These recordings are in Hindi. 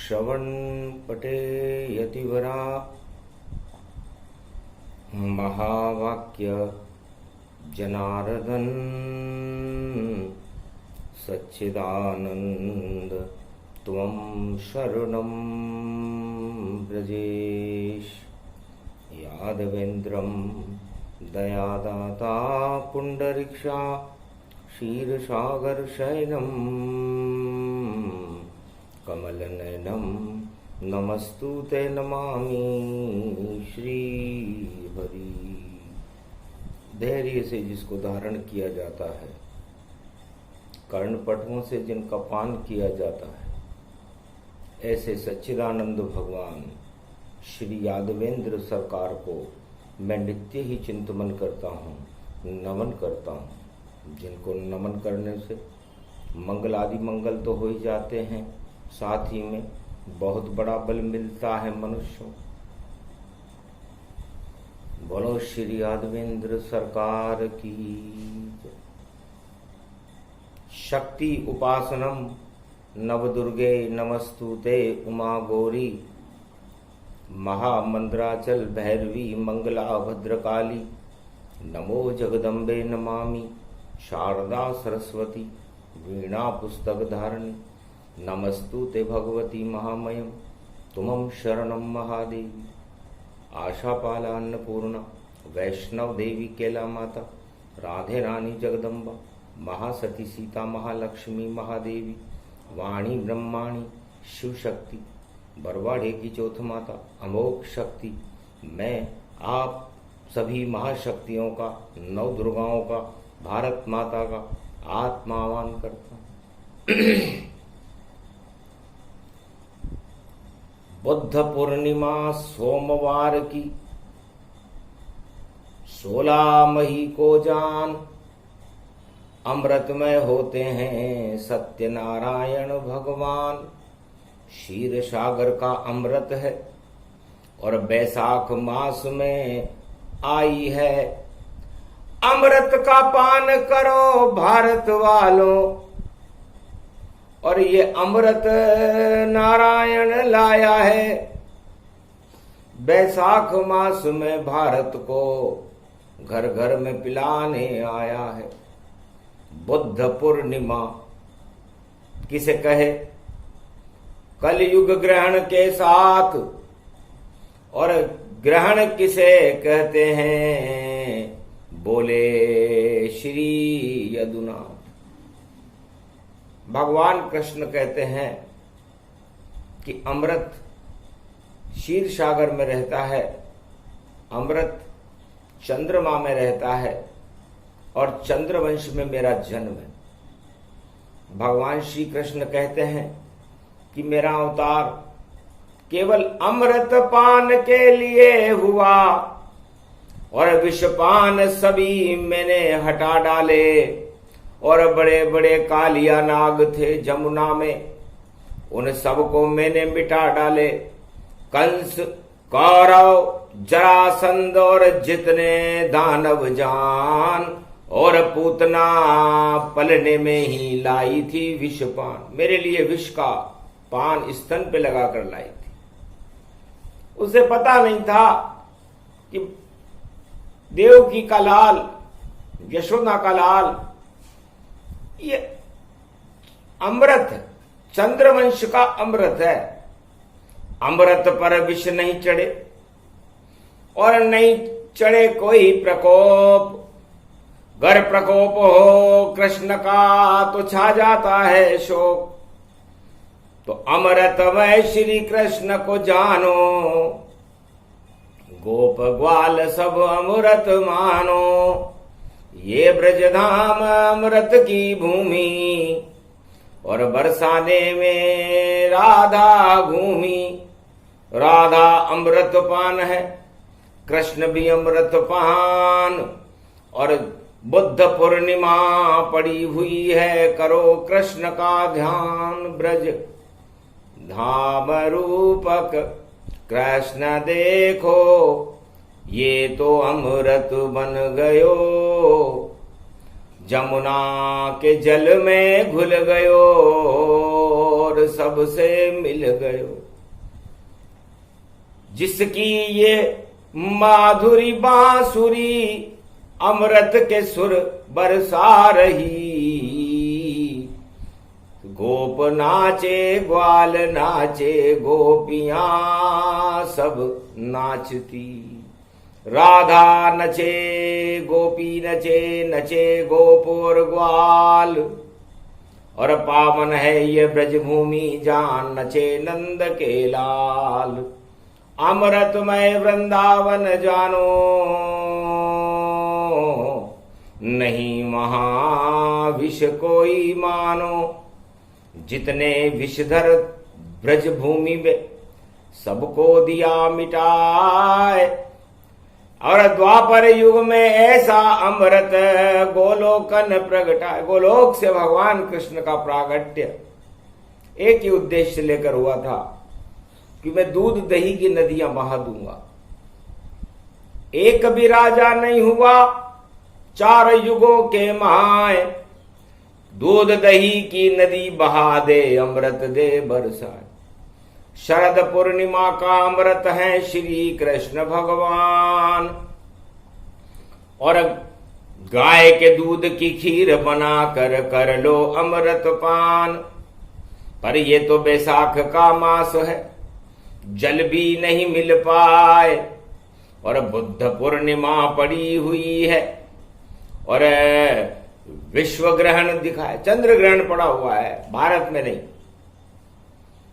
श्रवण पटे यतिवरा महावाक्य जनार्दन सच्चिदानंद त्वं शरणं ब्रजेश। यादवेन्द्रं दयादाता पुंडरीक्षा क्षीरसागरशयनं कमलनयनं नमस्तुते नमामि श्रीहरि। धैर्य से जिसको धारण किया जाता है, कर्णपटुओं से जिनका पान किया जाता है, ऐसे सच्चिदानंद भगवान श्री यादवेंद्र सरकार को मैं नित्य ही चिंतन करता हूँ, नमन करता हूँ। जिनको नमन करने से मंगल आदि मंगल तो हो ही जाते हैं, साथ ही में बहुत बड़ा बल मिलता है मनुष्यों। बोलो श्री यादवेंद्र सरकार की। शक्ति उपासनम नवदुर्गे नमस्तुते उमा गौरी महामंद्राचल भैरवी मंगला भद्रकाली। नमो जगदम्बे नमामि शारदा सरस्वती वीणा पुस्तक धारिणी। नमस्तुते भगवती महामयम तुमं शरणं महादेवी। आशापाला अन्नपूर्णा वैष्णव देवी केला माता राधे रानी जगदम्बा महासती सीता महालक्ष्मी महादेवी वाणी ब्रह्माणी शिव शक्ति बरवाड़े की चौथ माता अमोघ शक्ति। मैं आप सभी महाशक्तियों का, नौ दुर्गाओं का, भारत माता का आत्मावान करता हूँ। बुद्ध पूर्णिमा सोमवार की 16 मई को जान अमृतमय होते हैं सत्यनारायण भगवान। क्षीर सागर का अमृत है और बैसाख मास में आई है। अमृत का पान करो भारत वालों, और ये अमृत नारायण लाया है। बैसाख मास में भारत को घर घर में पिलाने आया है। बुद्ध पूर्णिमा किसे कहे? कलयुग ग्रहण के साथ। और ग्रहण किसे कहते हैं? बोले श्री यदुनाथ। भगवान कृष्ण कहते हैं कि अमृत क्षीर सागर में रहता है, अमृत चंद्रमा में रहता है और चंद्रवंश में मेरा जन्म है। भगवान श्री कृष्ण कहते हैं कि मेरा अवतार केवल अमृत पान के लिए हुआ और विषपान सभी मैंने हटा डाले। और बड़े बड़े कालिया नाग थे जमुना में, उन सबको मैंने मिटा डाले। कंस, कौरव, जरासंध और जितने दानव जान और पूतना पलने में ही लाई थी विषपान। मेरे लिए विष का पान स्तन पे लगाकर लाई थी। उसे पता नहीं था कि देवकी का लाल, यशोदा का लाल, ये अमृत चंद्रवंश का अमृत है। अमृत पर विष नहीं चढ़े और नहीं चढ़े कोई प्रकोप। गर प्रकोप हो कृष्ण का तो छा जाता है शोक। तो अमृतमय श्री कृष्ण को जानो, गोप ग्वाल सब अमृत मानो। ये ब्रजधाम अमृत की भूमि और बरसाने में राधा घूमी। राधा अमृत पान है, कृष्ण भी अमृत पान। और बुद्ध पूर्णिमा पड़ी हुई है, करो कृष्ण का ध्यान। ब्रज धाम रूपक कृष्ण देखो, ये तो अमृत बन गयो। जमुना के जल में घुल गयो और सबसे मिल गयो। जिसकी ये माधुरी बांसुरी अमृत के सुर बरसा रही। गोप नाचे ग्वाल नाचे गोपियां सब नाचती। राधा नचे गोपी नचे नचे गोप और ग्वाल। और पावन है ये ब्रजभूमि जान नचे नंद के लाल। अमृतमय वृंदावन जानो नहीं वहां विष कोई मानो। जितने विषधर ब्रजभूमि में सबको दिया मिटाए। और द्वापर युग में ऐसा अमृत गोलोकन प्रगटाए। गोलोक से भगवान कृष्ण का प्रागट्य एक ही उद्देश्य लेकर हुआ था कि मैं दूध दही की नदियां बहा दूंगा। एक भी राजा नहीं हुआ 4 युगों के महाए। दूध दही की नदी बहा दे अमृत दे बरसाए। शरद पूर्णिमा का अमृत है श्री कृष्ण भगवान। और गाय के दूध की खीर बना कर लो अमृत पान। पर ये तो बैसाख का मास है जल भी नहीं मिल पाए। और बुद्ध पूर्णिमा पड़ी हुई है और विश्व ग्रहण दिखाए। चंद्र ग्रहण पड़ा हुआ है भारत में नहीं।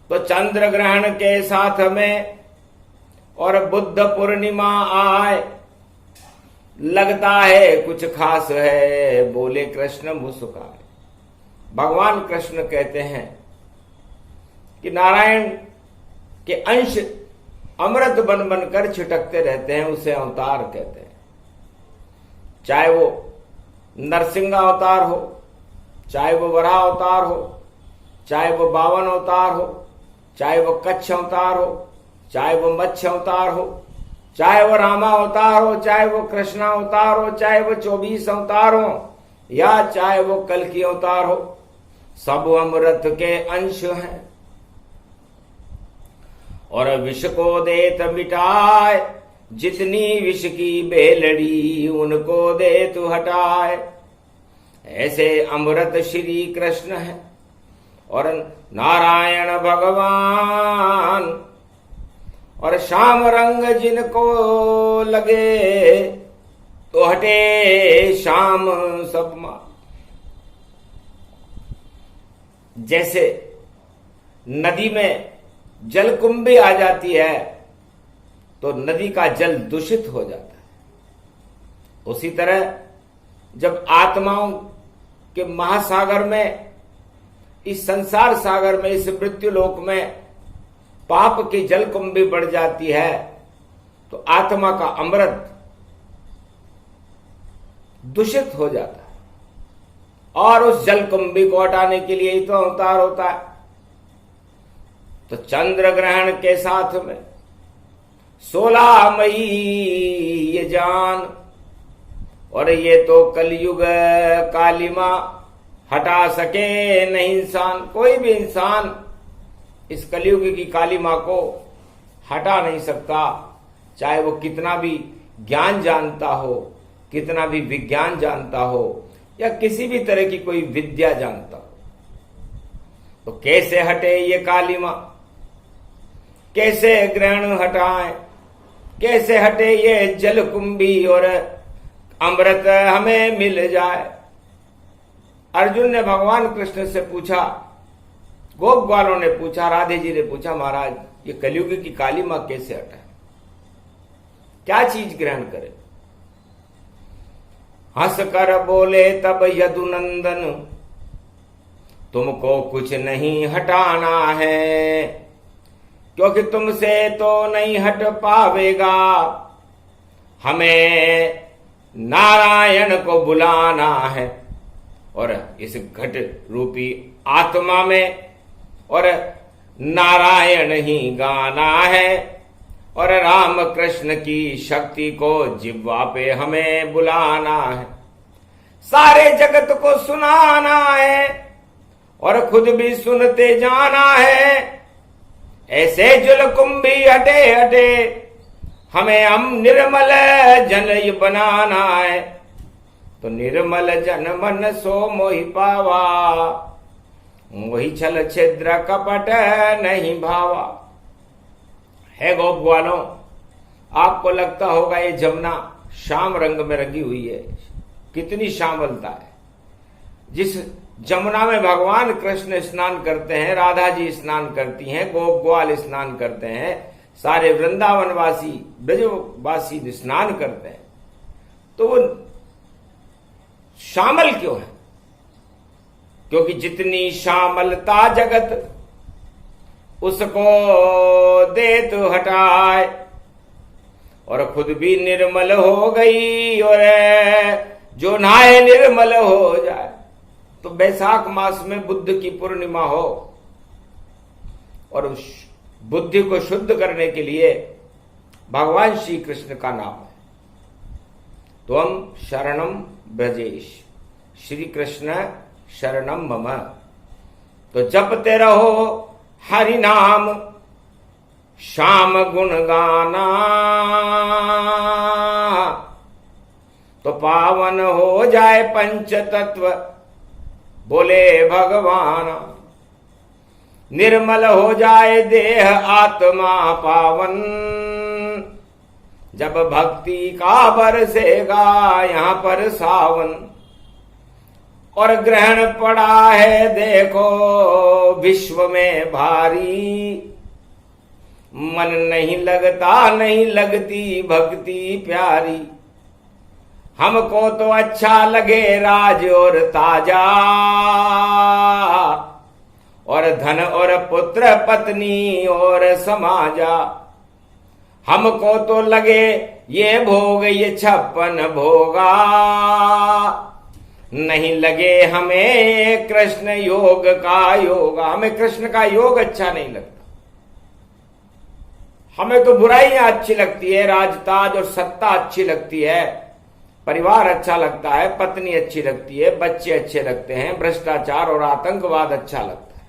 तो चंद्र ग्रहण के साथ में और बुद्ध पूर्णिमा आए। लगता है कुछ खास है बोले कृष्ण मुस्कुराए। भगवान कृष्ण कहते हैं कि नारायण के अंश अमृत बन बनकर छिटकते रहते हैं, उसे अवतार कहते हैं। चाहे वो नरसिंह अवतार हो, चाहे वो वराह अवतार हो, चाहे वो 52 अवतार हो, चाहे वो कच्छ अवतार हो, चाहे वो मत्स्य अवतार हो, चाहे वो रामा अवतार हो, चाहे वो कृष्णा अवतार हो, चाहे वो 24 अवतार हो, या चाहे वो कल्कि अवतार हो, सब अमृत के अंश हैं। और विष को देत मिटाए। जितनी विष की बेलड़ी उनको दे तू हटाए। ऐसे अमृत श्री कृष्ण है और नारायण भगवान। और श्याम रंग जिनको लगे तो हटे श्याम सब मा। जैसे नदी में जलकुंभी आ जाती है तो नदी का जल दूषित हो जाता है। उसी तरह जब आत्माओं के महासागर में, इस संसार सागर में, इस मृत्यु लोक में पाप की जलकुंभी बढ़ जाती है तो आत्मा का अमृत दूषित हो जाता है। और उस जलकुंभी को हटाने के लिए ही तो अवतार होता है। तो चंद्र ग्रहण के साथ में 16 मई ये जान। और ये तो कलयुग कालिमा हटा सके नहीं इंसान। कोई भी इंसान इस कलयुग की कालिमा को हटा नहीं सकता, चाहे वो कितना भी ज्ञान जानता हो, कितना भी विज्ञान जानता हो, या किसी भी तरह की कोई विद्या जानता हो। तो कैसे हटे ये कालिमा, कैसे ग्रहण हटाएं, कैसे हटे ये जलकुंभी और अमृत हमें मिल जाए। अर्जुन ने भगवान कृष्ण से पूछा, गोप ग्वालों ने पूछा, राधे जी ने पूछा, महाराज ये कलयुग की कालिमा कैसे हटाए, क्या चीज ग्रहण करे। हंस कर बोले तब यदुनंदन, तुमको कुछ नहीं हटाना है, क्योंकि तुमसे तो नहीं हट पावेगा। हमें नारायण को बुलाना है और इस घट रूपी आत्मा में और नारायण ही गाना है। और राम कृष्ण की शक्ति को जिह्वा पे हमें बुलाना है। सारे जगत को सुनाना है और खुद भी सुनते जाना है। ऐसे जुलकुंभी हटे हटे हमें हम निर्मल जन बनाना है। तो निर्मल जन मन सो मोहि पावा, मोहि छल छिद्र कपट नहीं भावा। है गोप ग्वालों, आपको लगता होगा ये जमुना श्याम रंग में रंगी हुई है, कितनी श्यामलता है। जिस जमुना में भगवान कृष्ण स्नान करते हैं, राधा जी स्नान करती हैं, गोप ग्वाल स्नान करते हैं, सारे वृंदावनवासी ब्रजवासी स्नान करते हैं, तो वो श्यामल क्यों है? क्योंकि जितनी श्यामलता जगत उसको दे तो हटाए, और खुद भी निर्मल हो गई और जो नहाए निर्मल हो जाए। तो बैसाख मास में बुद्ध की पूर्णिमा हो और उस बुद्धि को शुद्ध करने के लिए भगवान श्री कृष्ण का नाम है। तो हम शरणम ब्रजेश, श्री कृष्ण शरणम मम। तो जपते रहो हरि नाम, श्याम गुण गाना, तो पावन हो जाए पंच तत्व बोले भगवान। निर्मल हो जाए देह आत्मा पावन, जब भक्ति का बरसेगा यहाँ पर सावन। और ग्रहण पड़ा है देखो विश्व में भारी, मन नहीं लगता नहीं लगती भक्ति प्यारी। हमको तो अच्छा लगे राज और ताजा, और धन और पुत्र पत्नी और समाजा। हमको तो लगे ये भोग ये 56 भोगा, नहीं लगे हमें कृष्ण योग का योगा। हमें कृष्ण का योग अच्छा नहीं लगता, हमें तो बुराइयां अच्छी लगती है, राजताज और सत्ता अच्छी लगती है, परिवार अच्छा लगता है, पत्नी अच्छी लगती है, बच्चे अच्छे लगते हैं, भ्रष्टाचार और आतंकवाद अच्छा लगता है।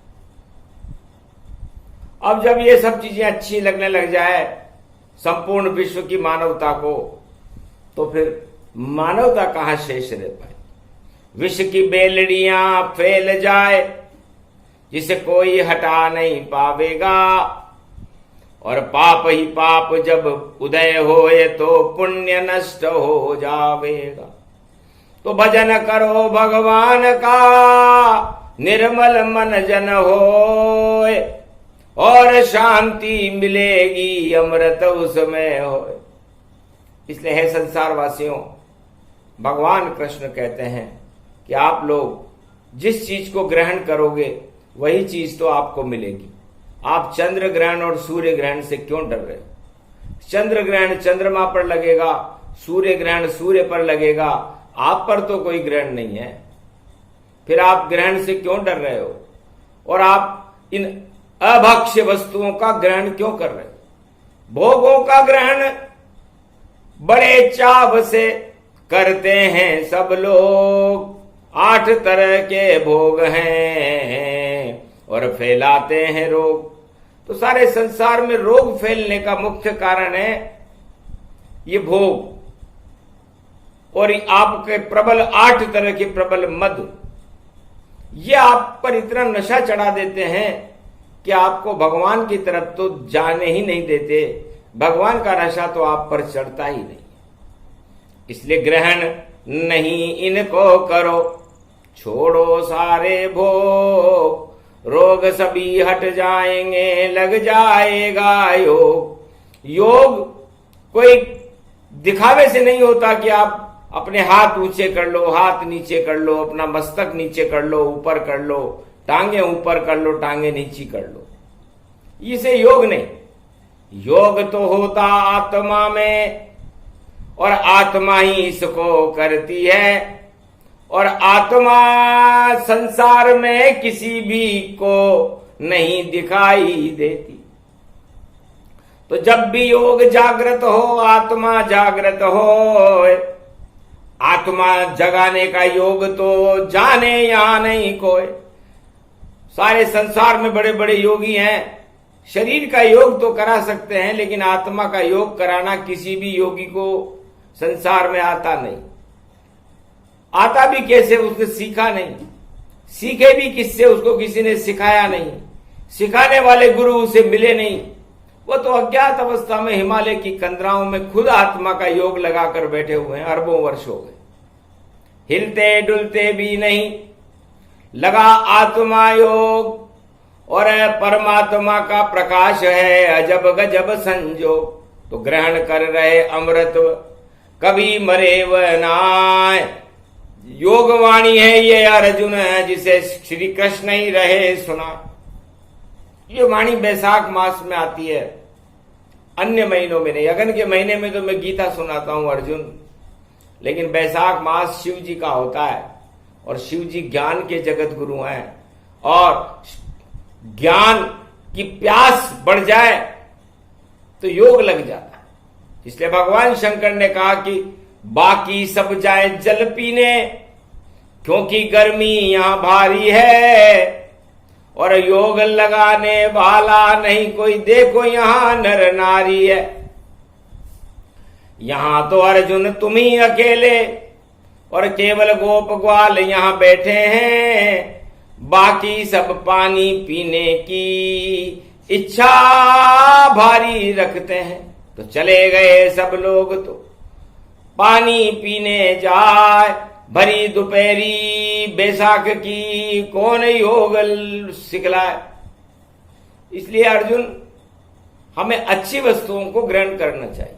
अब जब ये सब चीजें अच्छी लगने लग जाए संपूर्ण विश्व की मानवता को, तो फिर मानवता कहां शेष रह पाए। विष की बेलड़ियां फैल जाए जिसे कोई हटा नहीं पावेगा, और पाप ही पाप जब उदय होए तो पुण्य नष्ट हो जावेगा। तो भजन करो भगवान का निर्मल मन जन होए, और शांति मिलेगी अमृत उसमें होए। इसलिए है संसार वासियों, भगवान कृष्ण कहते हैं कि आप लोग जिस चीज को ग्रहण करोगे वही चीज तो आपको मिलेगी। आप चंद्र ग्रहण और सूर्य ग्रहण से क्यों डर रहे हो? चंद्र ग्रहण चंद्रमा पर लगेगा, सूर्य ग्रहण सूर्य पर लगेगा, आप पर तो कोई ग्रहण नहीं है। फिर आप ग्रहण से क्यों डर रहे हो? और आप इन अभक्ष्य वस्तुओं का ग्रहण क्यों कर रहे हो? भोगों का ग्रहण बड़े चाव से करते हैं सब लोग। 8 तरह के भोग हैं और फैलाते हैं रोग। तो सारे संसार में रोग फैलने का मुख्य कारण है ये भोग, और आपके प्रबल 8 तरह के प्रबल मद, ये आप पर इतना नशा चढ़ा देते हैं कि आपको भगवान की तरफ तो जाने ही नहीं देते। भगवान का नशा तो आप पर चढ़ता ही नहीं। इसलिए ग्रहण नहीं इनको करो, छोड़ो सारे भोग, रोग सभी हट जाएंगे, लग जाएगा योग। योग कोई दिखावे से नहीं होता कि आप अपने हाथ ऊंचे कर लो, हाथ नीचे कर लो, अपना मस्तक नीचे कर लो, ऊपर कर लो, टांगे ऊपर कर लो, टांगे नीचे कर लो, इसे योग नहीं। योग तो होता आत्मा में, और आत्मा ही इसको करती है, और आत्मा संसार में किसी भी को नहीं दिखाई देती। तो जब भी योग जागृत हो, आत्मा जागृत हो, आत्मा जगाने का योग तो जाने यहां नहीं कोई। सारे संसार में बड़े बड़े योगी हैं, शरीर का योग तो करा सकते हैं, लेकिन आत्मा का योग कराना किसी भी योगी को संसार में आता नहीं। आता भी कैसे, उसने सीखा नहीं, सीखे भी किससे, उसको किसी ने सिखाया नहीं, सिखाने वाले गुरु उसे मिले नहीं। वो तो अज्ञात अवस्था में हिमालय की कंदराओं में खुद आत्मा का योग लगाकर बैठे हुए हैं, अरबों वर्ष हो गए, हिलते डुलते भी नहीं, लगा आत्मा योग और परमात्मा का प्रकाश है अजब गजब संजोग। तो ग्रहण कर रहे अमृत कभी मरे व नाय। योगवाणी है ये अर्जुन, जिसे श्री कृष्ण ही रहे सुना। ये वाणी बैसाख मास में आती है, अन्य महीनों में नहीं। अगन के महीने में तो मैं गीता सुनाता हूं अर्जुन, लेकिन बैसाख मास शिव जी का होता है, और शिव जी ज्ञान के जगत गुरु हैं, और ज्ञान की प्यास बढ़ जाए तो योग लग जाता है। इसलिए भगवान शंकर ने कहा कि बाकी सब जाए जल पीने, क्योंकि गर्मी यहां भारी है, और योग लगाने वाला नहीं कोई, देखो यहां नर नारी है। यहां तो अर्जुन तुम ही अकेले और केवल गोप ग्वाल यहां बैठे हैं, बाकी सब पानी पीने की इच्छा भारी रखते हैं। तो चले गए सब लोग तो पानी पीने जाए, भरी दोपहरी बैसाख की कौन योग सिखलाए। इसलिए अर्जुन, हमें अच्छी वस्तुओं को ग्रहण करना चाहिए,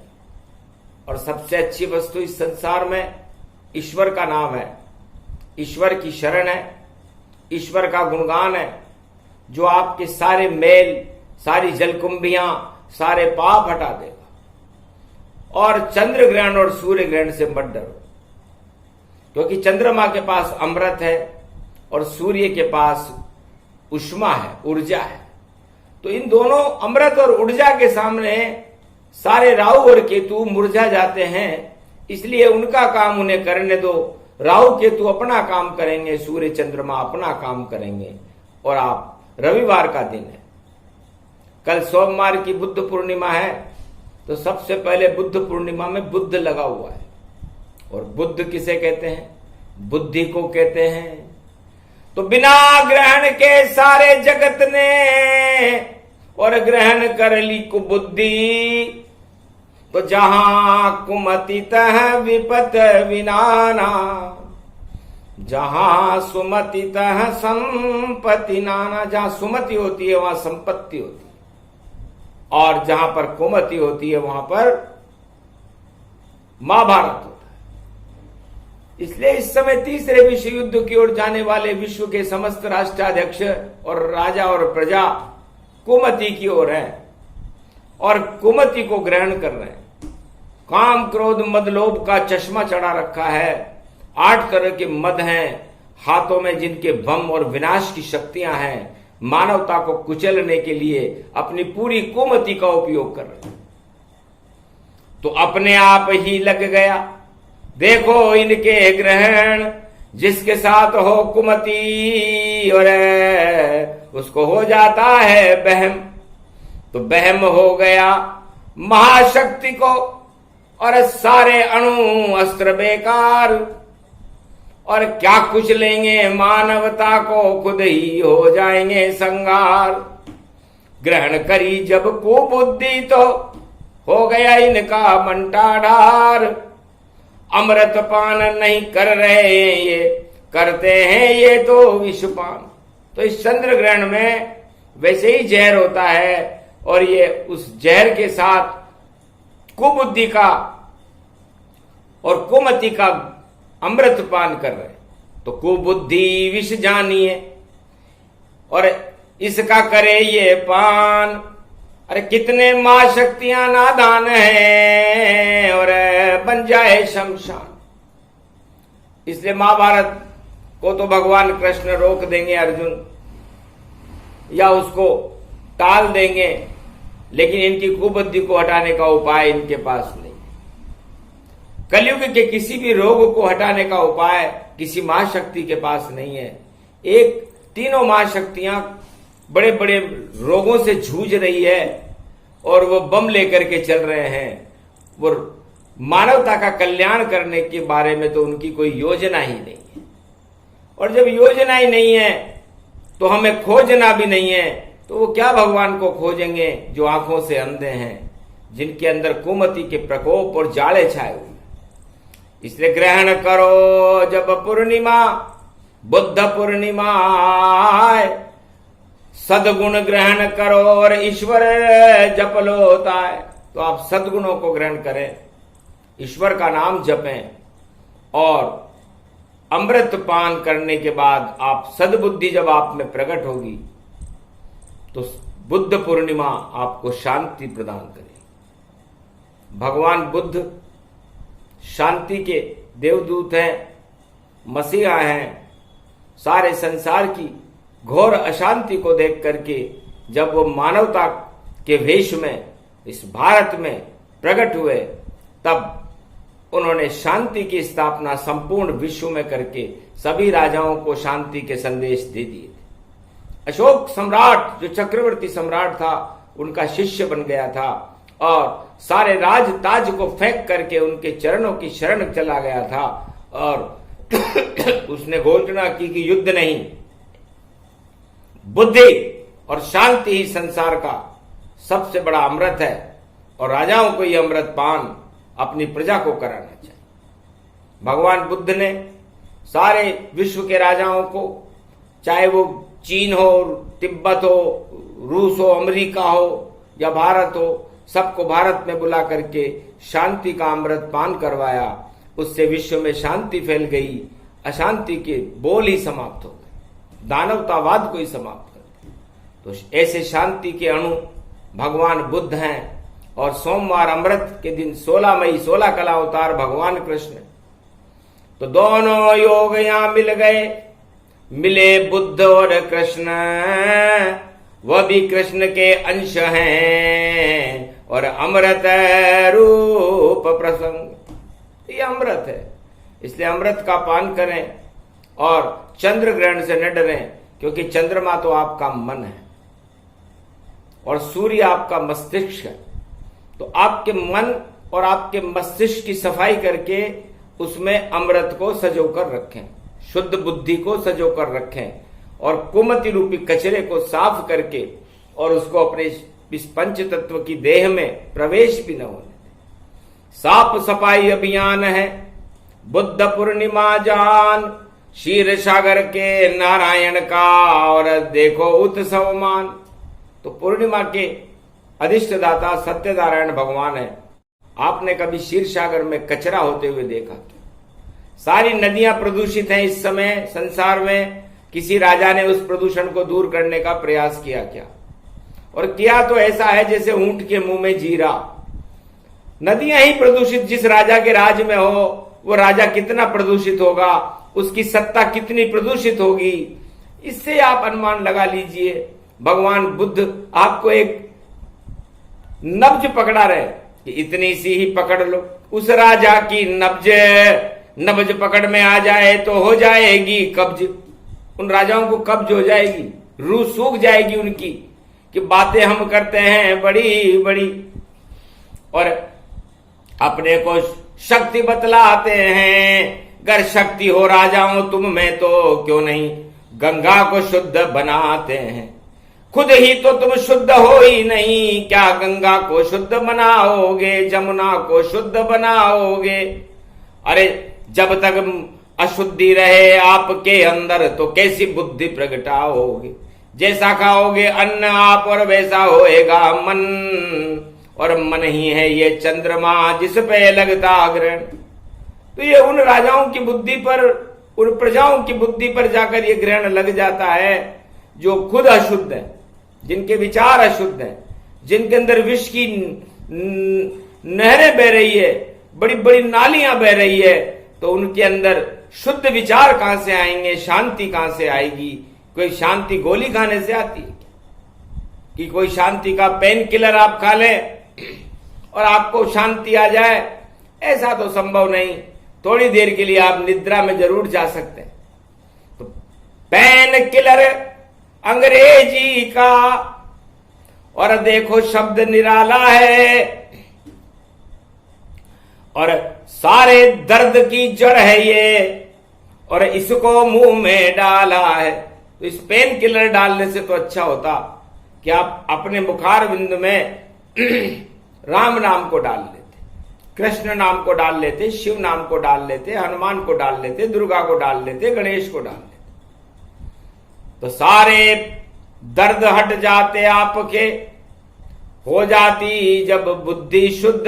और सबसे अच्छी वस्तु इस संसार में ईश्वर का नाम है, ईश्वर की शरण है, ईश्वर का गुणगान है, जो आपके सारे मेल, सारी जलकुंभियां, सारे पाप हटा देगा। और चंद्र ग्रहण और सूर्य ग्रहण से मत डरो, क्योंकि चंद्रमा के पास अमृत है और सूर्य के पास उष्मा है, ऊर्जा है। तो इन दोनों अमृत और ऊर्जा के सामने सारे राहु और केतु मुरझा जाते हैं। इसलिए उनका काम उन्हें करने दो। राहु केतु अपना काम करेंगे, सूर्य चंद्रमा अपना काम करेंगे। और आप, रविवार का दिन है, कल सोमवार की बुद्ध पूर्णिमा है, तो सबसे पहले बुद्ध पूर्णिमा में बुद्ध लगा हुआ है। और बुद्ध किसे कहते हैं? बुद्धि को कहते हैं। तो बिना ग्रहण के सारे जगत ने और ग्रहण कर ली कुबुद्धि, तो जहां कुमति तह विपत विनाना, जहां सुमति तह संपत्ति नाना। जहां सुमति होती है वहां संपत्ति होती है, और जहां पर कुमति होती है वहां पर महाभारत होता है। इसलिए इस समय तीसरे विश्व युद्ध की ओर जाने वाले विश्व के समस्त राष्ट्राध्यक्ष और राजा और प्रजा कुमति की ओर है, और कुमति को ग्रहण कर रहे हैं। काम क्रोध मद लोभ का चश्मा चढ़ा रखा है। 8 तरह के मद हैं, हाथों में जिनके बम और विनाश की शक्तियां हैं, मानवता को कुचलने के लिए अपनी पूरी कुमति का उपयोग कर रहे हैं। तो अपने आप ही लग गया, देखो इनके ग्रहण, जिसके साथ हो कुमति और उसको हो जाता है बहम। तो बहम हो गया महाशक्ति को, और सारे अणु अस्त्र बेकार, और क्या कुछ लेंगे मानवता को, खुद ही हो जाएंगे संगार। ग्रहण करी जब कुबुद्धि, तो हो गया इनका मंटा ढार। अमृत पान नहीं कर रहे ये, करते हैं ये तो विषपान। तो इस चंद्र ग्रहण में वैसे ही जहर होता है, और ये उस जहर के साथ कुबुद्धि का और कुमति का अमृत पान कर रहे। तो कुबुद्धि विष जानिए और इसका करे ये पान। अरे कितने मां शक्तियां नादान हैं, और बन जाए शमशान। इसलिए महाभारत को तो भगवान कृष्ण रोक देंगे अर्जुन, या उसको टाल देंगे, लेकिन इनकी कुबुद्धि को हटाने का उपाय इनके पास नहीं। कलयुग के किसी भी रोग को हटाने का उपाय किसी महाशक्ति के पास नहीं है। एक तीनों महाशक्तियां बड़े बड़े रोगों से जूझ रही है और वो बम लेकर के चल रहे हैं। वो मानवता का कल्याण करने के बारे में तो उनकी कोई योजना ही नहीं है। और जब योजना ही नहीं है तो हमें खोजना भी नहीं है, तो वो क्या भगवान को खोजेंगे जो आंखों से अंधे हैं, जिनके अंदर कुमति के प्रकोप और जाले छाए हुए। इसलिए ग्रहण करो जब पूर्णिमा बुद्ध पूर्णिमा आए, सदगुण ग्रहण करो और ईश्वर जप लो होता है। तो आप सदगुणों को ग्रहण करें, ईश्वर का नाम जपें और अमृत पान करने के बाद आप सद्बुद्धि जब आप में प्रकट होगी तो बुद्ध पूर्णिमा आपको शांति प्रदान करेगी। भगवान बुद्ध शांति के देवदूत हैं, मसीहा हैं। सारे संसार की घोर अशांति को देख करके जब वो मानवता के वेश में इस भारत में प्रकट हुए, तब उन्होंने शांति की स्थापना संपूर्ण विश्व में करके सभी राजाओं को शांति के संदेश दे दिए। अशोक सम्राट जो चक्रवर्ती सम्राट था, उनका शिष्य बन गया था और सारे राज ताज को फेंक करके उनके चरणों की शरण चला गया था और उसने घोषणा की कि युद्ध नहीं, बुद्धि और शांति ही संसार का सबसे बड़ा अमृत है और राजाओं को यह अमृत पान अपनी प्रजा को कराना चाहिए। भगवान बुद्ध ने सारे विश्व के राजाओं को, चाहे वो चीन हो, तिब्बत हो, रूस हो, अमेरिका हो या भारत हो, सबको भारत में बुला करके शांति का अमृत पान करवाया। उससे विश्व में शांति फैल गई, अशांति के बोल ही समाप्त हो गए, दानवतावाद को ही समाप्त कर दिया। तो ऐसे शांति के अणु भगवान बुद्ध हैं। और सोमवार अमृत के दिन 16 मई 16 कला अवतार भगवान कृष्ण, तो दोनों योग यहां मिल गए, मिले बुद्ध और कृष्ण, वह भी कृष्ण के अंश हैं और अमृत रूप प्रसंग, ये अमृत है। इसलिए अमृत का पान करें और चंद्र ग्रहण से न डरें, क्योंकि चंद्रमा तो आपका मन है और सूर्य आपका मस्तिष्क है। तो आपके मन और आपके मस्तिष्क की सफाई करके उसमें अमृत को सजो कर रखें, शुद्ध बुद्धि को सजो कर रखें और कुमति रूपी कचरे को साफ करके और उसको अपने इस पंच तत्व की देह में प्रवेश भी न होने दें। साफ सफाई अभियान है बुद्ध पूर्णिमा जान, क्षीर सागर के नारायण का और देखो उत्सव मान। तो पूर्णिमा के अधिष्ठदाता सत्यनारायण भगवान है। आपने कभी क्षीर सागर में कचरा होते हुए देखा क्या? सारी नदियां प्रदूषित हैं इस समय संसार में। किसी राजा ने उस प्रदूषण को दूर करने का प्रयास किया क्या? और किया तो ऐसा है जैसे ऊंट के मुंह में जीरा। नदियां ही प्रदूषित, जिस राजा के राज में हो वो राजा कितना प्रदूषित होगा, उसकी सत्ता कितनी प्रदूषित होगी, इससे आप अनुमान लगा लीजिए। भगवान बुद्ध आपको एक नब्ज पकड़ा रहे कि इतनी सी ही पकड़ लो। उस राजा की नब्ज पकड़ में आ जाए तो हो जाएगी कब्ज। उन राजाओं को कब्ज हो जाएगी, रूह सूख जाएगी उनकी कि बातें हम करते हैं बड़ी बड़ी और अपने को शक्ति बतलाते हैं। अगर शक्ति हो राजाओं तुम में तो क्यों नहीं गंगा को शुद्ध बनाते हैं। खुद ही तो तुम शुद्ध हो ही नहीं, क्या गंगा को शुद्ध बनाओगे, जमुना को शुद्ध बनाओगे। अरे जब तक अशुद्धि रहे आपके अंदर तो कैसी बुद्धि प्रगटाओगे। जैसा खाओगे अन्न आप और वैसा होएगा मन, और मन ही है ये चंद्रमा जिस पे लगता ग्रहण। तो ये उन राजाओं की बुद्धि पर, उन प्रजाओं की बुद्धि पर जाकर ये ग्रहण लग जाता है जो खुद अशुद्ध है, जिनके विचार अशुद्ध हैं, जिनके अंदर विष की नहरें बह रही है, बड़ी बड़ी नालियां बह रही है। तो उनके अंदर शुद्ध विचार कहां से आएंगे, शांति कहां से आएगी? कोई शांति गोली खाने से आती है कि कोई शांति का पेन किलर आप खा लें और आपको शांति आ जाए? ऐसा तो संभव नहीं। थोड़ी देर के लिए आप निद्रा में जरूर जा सकते हैं। तो पेन किलर अंग्रेजी का, और देखो शब्द निराला है, और सारे दर्द की जड़ है ये, और इसको मुंह में डाला है। तो इस पेन किलर डालने से तो अच्छा होता कि आप अपने मुखार बिंद में राम नाम को डाल लेते, कृष्ण नाम को डाल लेते, शिव नाम को डाल लेते, हनुमान को डाल लेते, दुर्गा को डाल लेते, गणेश को डाल लेते, तो सारे दर्द हट जाते आपके, हो जाती जब बुद्धि शुद्ध।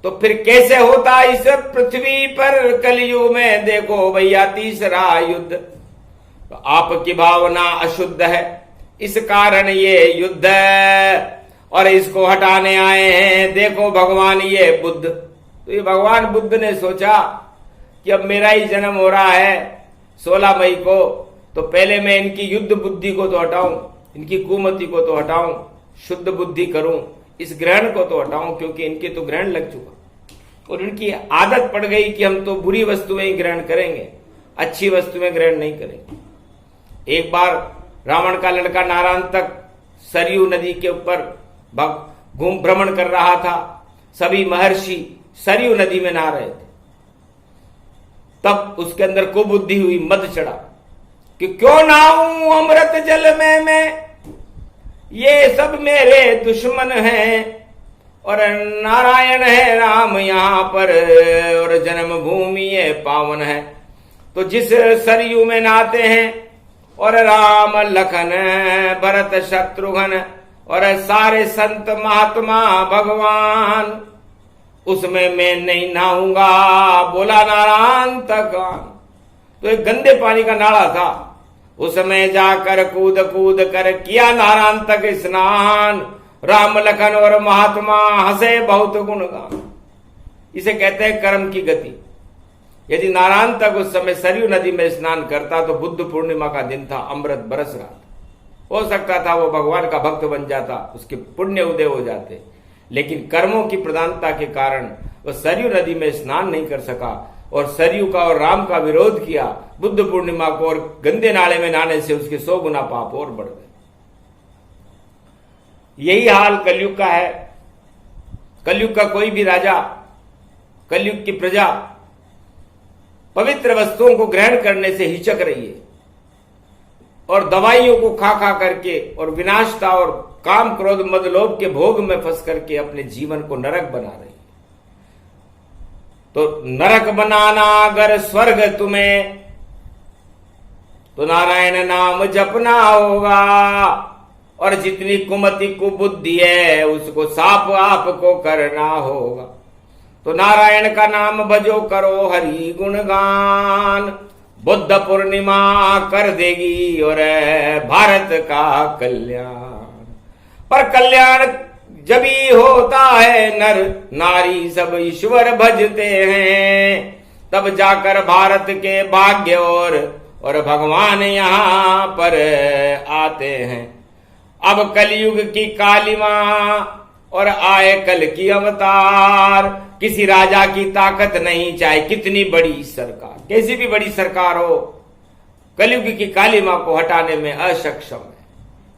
तो फिर कैसे होता इस पृथ्वी पर कलयुग में, देखो भैया तीसरा युद्ध। तो आपकी भावना अशुद्ध है, इस कारण ये युद्ध, और इसको हटाने आए हैं देखो भगवान ये बुद्ध। तो ये भगवान बुद्ध ने सोचा कि अब मेरा ही जन्म हो रहा है 16 मई को, तो पहले मैं इनकी युद्ध बुद्धि को तो हटाऊं, इनकी कुमति को तो हटाऊं, शुद्ध बुद्धि करूं, इस ग्रहण को तो हटाऊं, क्योंकि इनके तो ग्रहण लग चुका और इनकी आदत पड़ गई कि हम तो बुरी वस्तुएं ही ग्रहण करेंगे, अच्छी वस्तुएं ग्रहण नहीं करेंगे। एक बार रावण का लड़का नारायणतक सरयू नदी के ऊपर घूम भ्रमण कर रहा था, सभी महर्षि सरयू नदी में नहा रहे थे, तब उसके अंदर कुबुद्धि हुई, मद चढ़ा कि क्यों नहाऊं अमृत जल में मैं, ये सब मेरे दुश्मन हैं, और नारायण है राम यहाँ पर, और जन्मभूमि ये पावन है। तो जिस सरयू में नहाते हैं और राम लखन भरत शत्रुघ्न और सारे संत महात्मा भगवान, उसमें मैं नहीं नहाऊंगा, बोला नारायण तक। तो एक गंदे पानी का नाला था, उसमें जाकर कूद कूद कर किया नारायण तक स्नान, राम लखन और महात्मा हंसे बहुत गुणगान। इसे कहते हैं कर्म की गति। यदि नारायण तक उस समय सरयू नदी में स्नान करता तो बुद्ध पूर्णिमा का दिन था, अमृत बरस रहा था, हो सकता था वो भगवान का भक्त बन जाता, उसके पुण्य उदय हो जाते, लेकिन कर्मों की प्रधानता के कारण वह सरयू नदी में स्नान नहीं कर सका, और सरयू का और राम का विरोध किया बुद्ध पूर्णिमा को, और गंदे नाले में नहाने से उसके 100 गुना पाप और बढ़ गए। यही हाल कलयुग का है। कलयुग का कोई भी राजा, कलयुग की प्रजा पवित्र वस्तुओं को ग्रहण करने से हिचक रही है, और दवाइयों को खा खा करके, और विनाशता और काम क्रोध मद लोभ के भोग में फंस करके अपने जीवन को नरक बना रही है। तो नरक बनाना अगर स्वर्ग तुम्हें, तो नारायण नाम जपना होगा, और जितनी कुमति कुबुद्धि है उसको साफ आपको करना होगा। तो नारायण का नाम भजो, करो हरि गुणगान, बुद्ध पूर्णिमा कर देगी और भारत का कल्याण। पर कल्याण जब ही होता है नर नारी सब ईश्वर भजते हैं, तब जाकर भारत के भाग्य और भगवान यहाँ पर आते हैं। अब कलयुग की कालिमा और आए कल की अवतार, किसी राजा की ताकत नहीं, चाहे कितनी बड़ी सरकार, कैसी भी बड़ी सरकार हो, कलयुग की कालिमा को हटाने में असक्षम है,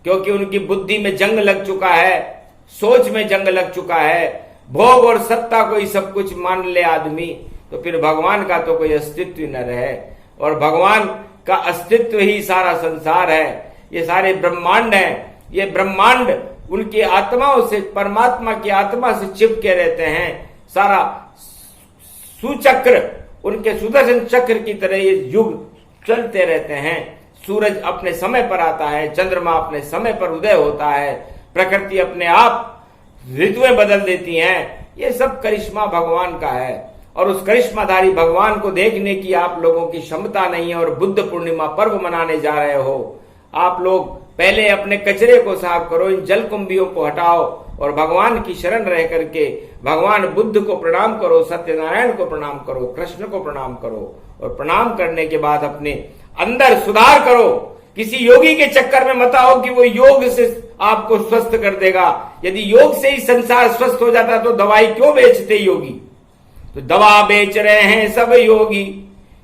क्योंकि उनकी बुद्धि में जंग लग चुका है, सोच में जंग लग चुका है। भोग और सत्ता को ही सब कुछ मान ले आदमी, तो फिर भगवान का तो कोई अस्तित्व ही न रहे, और भगवान का अस्तित्व ही सारा संसार है, ये सारे ब्रह्मांड है। ये ब्रह्मांड उनकी आत्माओं से, परमात्मा की आत्मा से चिपके रहते हैं। सारा सुचक्र उनके सुदर्शन चक्र की तरह ये युग चलते रहते हैं। सूरज अपने समय पर आता है, चंद्रमा अपने समय पर उदय होता है, प्रकृति अपने आप ऋतुएं बदल देती हैं। ये सब करिश्मा भगवान का है, और उस करिश्माधारी भगवान को देखने की आप लोगों की क्षमता नहीं है, और बुद्ध पूर्णिमा पर्व मनाने जा रहे हो। आप लोग पहले अपने कचरे को साफ करो, इन जल कुंभियों को हटाओ, और भगवान की शरण रह करके भगवान बुद्ध को प्रणाम करो, सत्यनारायण को प्रणाम करो, कृष्ण को प्रणाम करो, और प्रणाम करने के बाद अपने अंदर सुधार करो। किसी योगी के चक्कर में मत आओ कि वो योग से आपको स्वस्थ कर देगा। यदि योग से ही संसार स्वस्थ हो जाता तो दवाई क्यों बेचते योगी? तो दवा बेच रहे हैं सब योगी,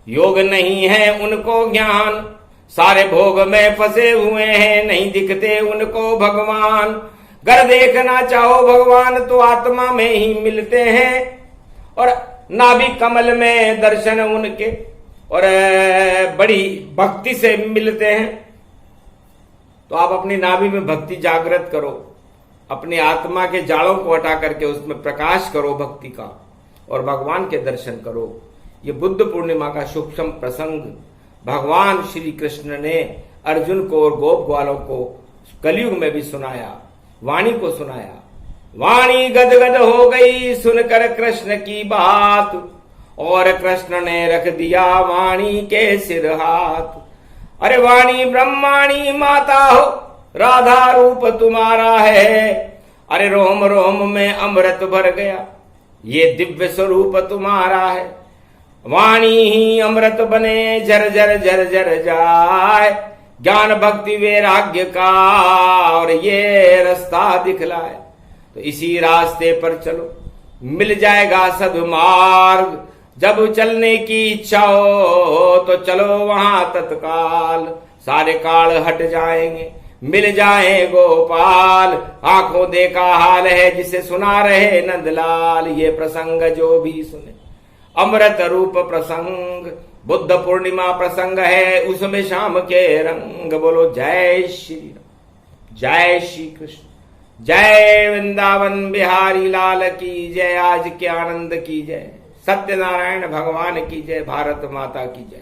योग नहीं है उनको ज्ञान। सारे भोग में फंसे हुए हैं, नहीं दिखते उनको भगवान। घर देखना चाहो भगवान तो आत्मा में ही मिलते हैं, और नाभि कमल में दर्शन उनके और बड़ी भक्ति से मिलते हैं। तो आप अपनी नाभि में भक्ति जागृत करो, अपनी आत्मा के जालों को हटा करके उसमें प्रकाश करो भक्ति का, और भगवान के दर्शन करो। ये बुद्ध पूर्णिमा का सूक्ष्म प्रसंग भगवान श्री कृष्ण ने अर्जुन को और गोप ग्वालों को कलयुग में भी सुनाया, वाणी को सुनाया। वाणी गदगद हो गई सुनकर कृष्ण की बात, और कृष्ण ने रख दिया वाणी के सिर हाथ। अरे वाणी ब्रह्माणी माता हो, राधा रूप तुम्हारा है। अरे रोम रोम में अमृत भर गया, ये दिव्य स्वरूप तुम्हारा है। वाणी ही अमृत बने, झर झर झर झर जाए, ज्ञान भक्ति वैराग्य का और ये रास्ता दिखलाए। तो इसी रास्ते पर चलो, मिल जाएगा सद्मार्ग। जब चलने की इच्छा हो तो चलो वहां तत्काल, सारे काल हट जाएंगे, मिल जाए गोपाल। आंखों देखा हाल है जिसे सुना रहे नंदलाल, ये प्रसंग जो भी सुने अमृत रूप प्रसंग। बुद्ध पूर्णिमा प्रसंग है, उसमें शाम के रंग। बोलो जय श्री राम, जय श्री कृष्ण, जय वृंदावन बिहारी लाल की जय। आज के आनंद की जय, सत्यनारायण भगवान की जय, भारत माता की जय।